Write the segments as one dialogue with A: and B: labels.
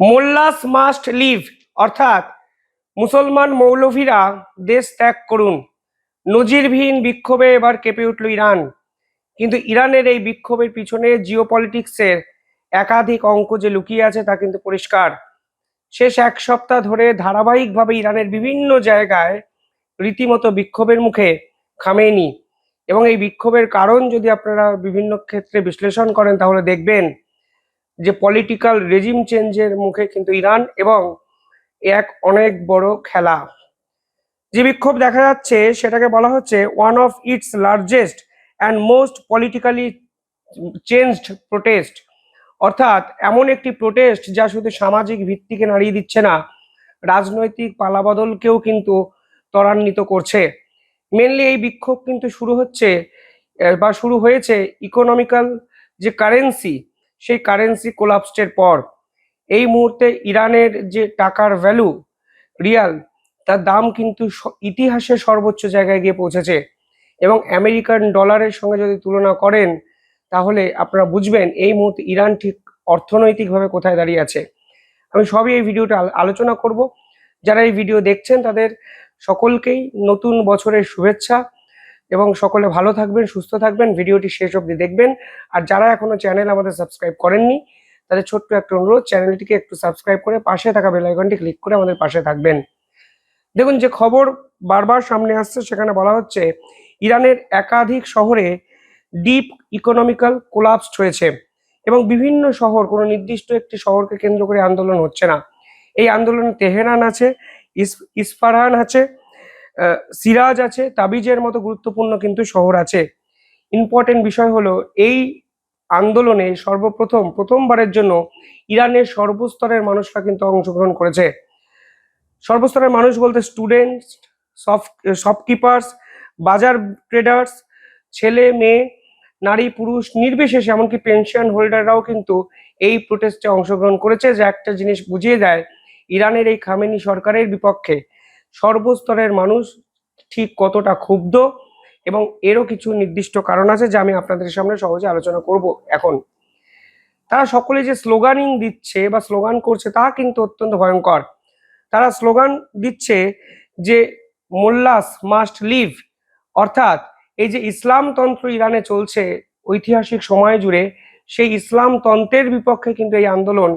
A: মোল্লাস must leave, অর্থাৎ মুসলমান মৌলভীরা দেশ ত্যাগ করুন। নজিরবিহীন বিক্ষোভে এবার কেঁপে উঠল ইরান। কিন্তু ইরানের এই বিক্ষোভের পিছনে জিওপলিটিক্সের একাধিক অঙ্ক যে লুকিয়ে আছে তা কিন্তু পরিষ্কার। শেষ এক সপ্তাহ ধরে ধারাবাহিকভাবে ইরানের বিভিন্ন জায়গায় রীতিমতো বিক্ষোভের মুখে খামেনি। এবং এই বিক্ষোভের কারণ যদি আপনারা বিভিন্ন ক্ষেত্রে বিশ্লেষণ করেন তাহলে দেখবেন যে পলিটিক্যাল রেজিম চেঞ্জের মুখে কিন্তু ইরান এবং এক অনেক বড় খেলা। যে বিক্ষোভ দেখা যাচ্ছে সেটাকে বলা হচ্ছে one of its largest and most politically changed protest, অর্থাৎ এমন একটি প্রোটেস্ট যা শুধু সামাজিক ভিত্তিকে নাড়িয়ে দিচ্ছে না, রাজনৈতিক পালাবদলকেও কিন্তু ত্বরান্বিত করছে। মেনলি এই বিক্ষোভ কিন্তু শুরু হয়েছে ইকোনমিক্যাল যে কারেন্সি, সেই কারেন্সি কোলাপসের পর। এই মুহূর্তে ইরানের যে টাকার ভ্যালু রিয়াল, তার দাম কিন্তু ইতিহাসের সর্বোচ্চ জায়গায় গিয়ে পৌঁছেছে। এবং আমেরিকান ডলারের সঙ্গে যদি তুলনা করেন তাহলে আপনারা বুঝবেন এই মুহূর্তে ইরান ঠিক অর্থনৈতিকভাবে কোথায় দাঁড়িয়ে আছে। আমি সবই এই ভিডিওটা আলোচনা করব। যারা এই ভিডিও দেখছেন তাদের সকলকেই নতুন বছরের শুভেচ্ছা এবং সকলে ভালো থাকবেন, সুস্থ থাকবেন, ভিডিওটি শেষ অবধি দেখবেন। আর যারা এখনো চ্যানেল আমাদের সাবস্ক্রাইব করেননি তাদের ছোট্ট একটা অনুরোধ, চ্যানেলটিকে একটু সাবস্ক্রাইব করে পাশে থাকা বেল আইকনটি ক্লিক করে আমাদের পাশে থাকবেন। দেখুন, যে খবর বারবার সামনে আসছে সেখানে বলা হচ্ছে ইরানের একাধিক শহরে ডিপ ইকোনমিক্যাল কোলাপস হয়েছে এবং বিভিন্ন শহর, কোনো নির্দিষ্ট একটি শহরকে কেন্দ্র করে আন্দোলন হচ্ছে না। এই আন্দোলনে তেহরান আছে, ইস্পাহান আছে, সিরাজ আছে, তাবিজের মতো গুরুত্বপূর্ণ কিন্তু শহর আছে। ইম্পর্টেন্ট বিষয় হলো এই আন্দোলনে প্রথমবারের জন্য ইরানের সর্বস্তরের মানুষরা কিন্তু অংশগ্রহণ করেছে। সর্বস্তরের মানুষ বলতে স্টুডেন্টস, শপকিপার্স, বাজার ট্রেডার্স, ছেলে মেয়ে, নারী পুরুষ নির্বিশেষে, এমনকি পেনশন হোল্ডাররাও কিন্তু এই প্রোটেস্টে অংশগ্রহণ করেছে, যা একটা জিনিস বুঝিয়ে দেয় ইরানের এই খামেনি সরকারের বিপক্ষে সর্বস্তরের মানুষ ঠিক কতটা ক্ষুব্ধ। এবং এরও কিছু নির্দিষ্ট কারণ আছে যা আমি আপনাদের সামনে সহজে আলোচনা করব। এখন তারা সকলে যে স্লোগানিং দিচ্ছে বা স্লোগান করছে তা কিন্তু অত্যন্ত ভয়ঙ্কর। তারা স্লোগান দিচ্ছে যে মোল্লাস মাস্ট লিভ, অর্থাৎ এই যে ইসলামতন্ত্র ইরানে চলছে ঐতিহাসিক সময় জুড়ে, সেই ইসলামতন্ত্রের বিপক্ষে কিন্তু এই আন্দোলন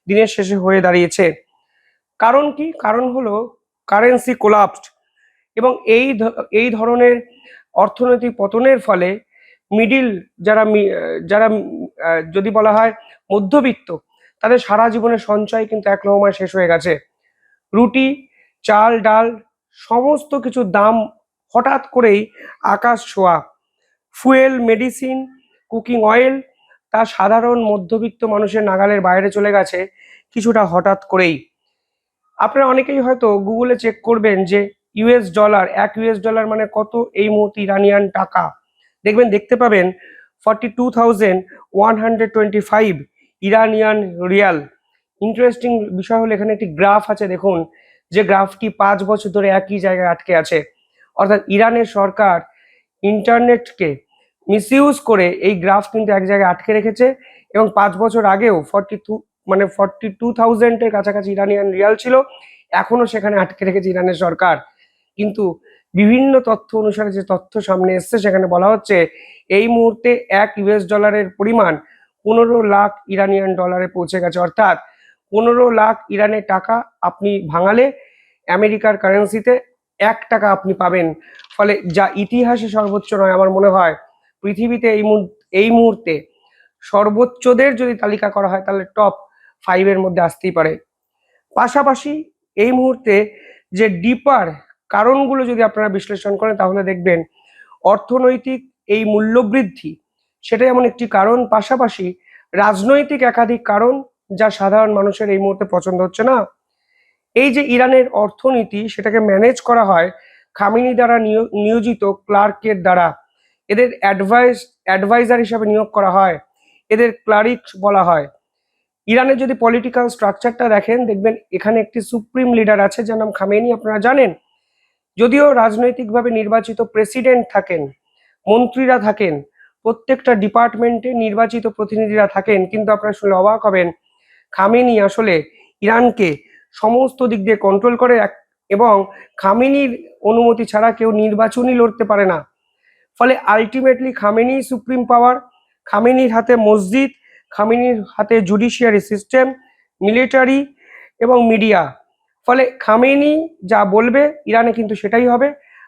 A: দিনের শেষে হয়ে দাঁড়িয়েছে। কারণ কি? কারণ হলো কারেন্সি কোলাপসড। এবং এই ধরনের অর্থনৈতিক পতনের ফলে মিডিল যারা যারা যদি বলা হয় মধ্যবিত্ত, তাদের সারা জীবনের সঞ্চয় কিন্তু এক লহমায় শেষ হয়ে গেছে। রুটি, চাল, ডাল সমস্ত কিছুর দাম হঠাৎ করেই আকাশ ছোঁয়া। ফুয়েল, মেডিসিন, কুকিং অয়েল তা সাধারণ মধ্যবিত্ত মানুষের নাগালের বাইরে চলে গেছে কিছুটা হঠাৎ করেই। আপনারা অনেকেই হয়তো গুগলে চেক করবেন যে ইউএস ডলার, $1 মানে কত এই মুহূর্তে ইরানিয়ান টাকা। দেখতে পাবেন 42,125 ইরানিয়ান রিয়াল। ইন্টারেস্টিং বিষয় হলো এখানে একটি গ্রাফ আছে, দেখুন যে গ্রাফটি 5 বছর ধরে একই জায়গায় আটকে আছে। অর্থাৎ ইরানের সরকার ইন্টারনেটকে মিসইউজ করে এই গ্রাফ কিন্তু এক জায়গায় আটকে রেখেছে। এবং 5 বছর আগেও 42,000-এর কাছাকাছি ইরানিয়ান রিয়াল ছিল, এখনো সেখানে আটকে রেখেছে ইরানের সরকার। কিন্তু বিভিন্ন তথ্য অনুসারে যে তথ্য সামনে এসছে সেখানে বলা হচ্ছে এই মুহূর্তে $1 পরিমাণ 15 লাখ ইরানিয়ান ডলারে পৌঁছে গেছে। অর্থাৎ 15 লাখ ইরানের টাকা আপনি ভাঙালে আমেরিকার কারেন্সিতে $1 আপনি পাবেন। ফলে যা ইতিহাসে সর্বোচ্চ নয়, আমার মনে হয় পৃথিবীতে এই মুহূর্তে সর্বোচ্চদের যদি তালিকা করা হয় তাহলে টপ 5-এর মধ্যে আসতেই পারে। পাশাপাশি এই মুহূর্তে যে ডিপার কারণগুলো যদি আপনারা বিশ্লেষণ করেন তাহলে দেখবেন অর্থনৈতিক এই মূল্যবৃদ্ধি সেটা এমন একটি কারণ, পাশাপাশি রাজনৈতিক একাধিক কারণ যা সাধারণ মানুষের এই মুহূর্তে পছন্দ হচ্ছে না। এই যে ইরানের অর্থনীতি সেটাকে ম্যানেজ করা হয় খামেনি দ্বারা নিয়োজিত ক্লার্কের দ্বারা। এদের অ্যাডভাইজার হিসাবে নিয়োগ করা হয়, এদের ক্লারিক বলা হয়। ইরানের যদি পলিটিক্যাল স্ট্রাকচারটা দেখেন দেখবেন এখানে একটি সুপ্রিম লিডার আছে যার নাম খামেনি, আপনারা জানেন। যদিও রাজনৈতিকভাবে নির্বাচিত প্রেসিডেন্ট থাকেন, মন্ত্রীরা থাকেন, প্রত্যেকটা ডিপার্টমেন্টে নির্বাচিত প্রতিনিধিরা থাকেন, কিন্তু আপনারা শুনলে অবাক হবেন খামেনি আসলে ইরানকে সমস্ত দিক দিয়ে কন্ট্রোল করে এবং খামেনির অনুমতি ছাড়া কেউ নির্বাচনই লড়তে পারে না। ফলে আলটিমেটলি খামেনি সুপ্রিম পাওয়ার, খামেনির হাতে মসজিদ, খামেনির হাতে জুডিশিয়ারি সিস্টেম, মিলিটারি এবং মিডিয়া। ফলে খামেনি যা বলবে ইরানে কিন্তু সেটাই হবে।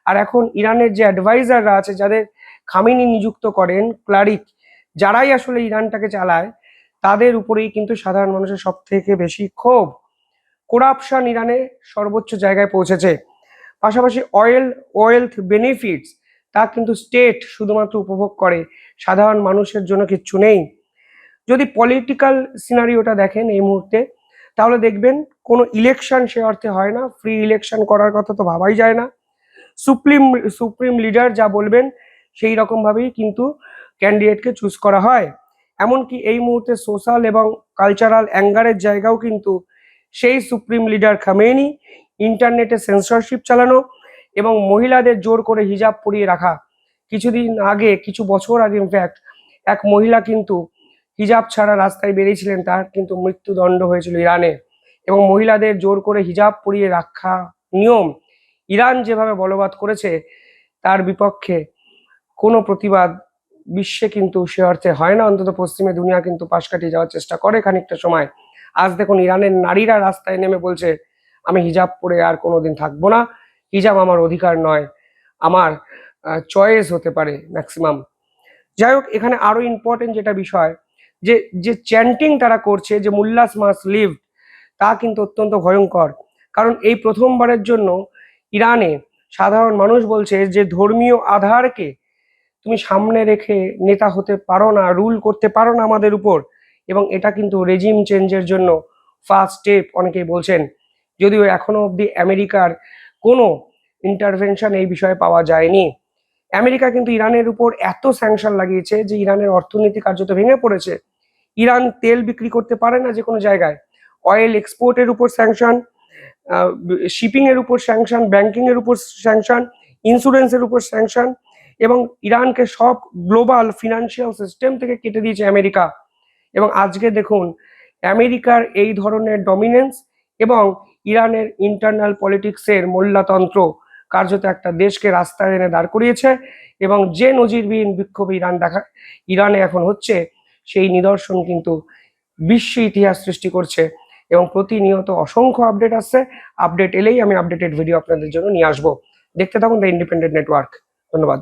A: আর এখন ইরানের যে অ্যাডভাইজাররা আছে, যাদের খামেনি নিযুক্ত করেন, ক্লারিক, যারাই আসলে ইরানটাকে চালায়, তাদের উপরেই কিন্তু সাধারণ মানুষের সব থেকে বেশি ক্ষোভ। করাপশন ইরানে সর্বোচ্চ জায়গায় পৌঁছেছে। পাশাপাশি ওয়েলথ বেনিফিটস তা কিন্তু স্টেট শুধুমাত্র উপভোগ করে, সাধারণ মানুষের জন্য কিচ্ছু নেই। যদি পলিটিক্যাল সিনারিওটা দেখেন এই মুহূর্তে, তাহলে দেখবেন কোনো ইলেকশন সে অর্থে হয় না। ফ্রি ইলেকশন করার কথা তো ভাবাই যায় না। সুপ্রিম লিডার যা বলবেন সেই রকমভাবেই কিন্তু ক্যান্ডিডেটকে চুজ করা হয়। এমনকি এই মুহূর্তে সোশ্যাল এবং কালচারাল অ্যাঙ্গারের জায়গাও কিন্তু সেই সুপ্রিম লিডার খামেনি। ইন্টারনেটে সেন্সরশিপ চালানো এবং মহিলাদের জোর করে হিজাব পরিয়ে রাখা। কিছু বছর আগে ইনফ্যাক্ট এক মহিলা কিন্তু হিজাব ছাড়া রাস্তায় বেরিয়েছিলেন, তার কিন্তু মৃত্যুদণ্ড হয়েছিল ইরানে। এবং মহিলাদের জোর করে হিজাব পরিয়ে রাখা নিয়ম ইরান যেভাবে বলবৎ করেছে, তার বিপক্ষে কোনো প্রতিবাদ বিশ্বে কিন্তু সে অর্থে হয় না। অন্তত পশ্চিমে দুনিয়া কিন্তু পাশ কাটিয়ে যাওয়ার চেষ্টা করে খানিকটা সময়। আজ দেখুন ইরানের নারীরা রাস্তায় নেমে বলছে, আমি হিজাব পরে আর কোনোদিন থাকবো না, হিজাব আমার অধিকার নয়, আমার চয়েস হতে পারে ম্যাক্সিমাম। যাই হোক, এখানে আরো ইম্পর্টেন্ট যেটা বিষয়, যে যে চ্যান্টিং তারা করছে, যে মুল্লাস মাস্ট লিভ, তা কিন্তু অত্যন্ত ভয়ঙ্কর। কারণ এই প্রথমবারের জন্য ইরানে সাধারণ মানুষ বলছে যে ধর্মীয় আধারকে তুমি সামনে রেখে নেতা হতে পারো না, রুল করতে পারো না আমাদের উপর। এবং এটা কিন্তু রেজিম চেঞ্জের জন্য ফার্স্ট স্টেপ অনেকেই বলছেন। যদিও এখনো অবধি আমেরিকার কোনো ইন্টারভেনশন এই বিষয়ে পাওয়া যায়নি। আমেরিকা কিন্তু ইরানের উপর এত স্যাংশন লাগিয়েছে যে ইরানের অর্থনীতি কার্যত ভেঙে পড়েছে। ইরান তেল বিক্রি করতে পারে না যে কোনো জায়গায়। অয়েল এক্সপোর্টের উপর স্যাংশন, শিপিং এর উপর স্যাংশন, ব্যাংকিং এর উপর স্যাংশন, ইন্স্যুরেন্সের উপর স্যাংশন, এবং ইরানকে সব গ্লোবাল ফিনান্সিয়াল সিস্টেম থেকে কেটে দিয়েছে আমেরিকা। এবং আজকে দেখুন আমেরিকার এই ধরনের ডমিনেন্স এবং ইরানের ইন্টারনাল পলিটিক্সের মোল্লাতন্ত্র কার্যত একটা দেশকে রাস্তায় এনে দাঁড় করিয়েছে। এবং যে নজিরবিহীন বিক্ষোভ ইরানে এখন হচ্ছে, সেই নিদর্শন কিন্তু বিশ্ব ইতিহাস সৃষ্টি করছে। এবং প্রতিনিয়ত অসংখ্য আপডেট আসছে। আপডেট এলেই আমি আপডেটেড ভিডিও আপনাদের জন্য নিয়ে আসবো। দেখতে থাকুন দ্য ইন্ডিপেন্ডেন্ট নেটওয়ার্ক। ধন্যবাদ।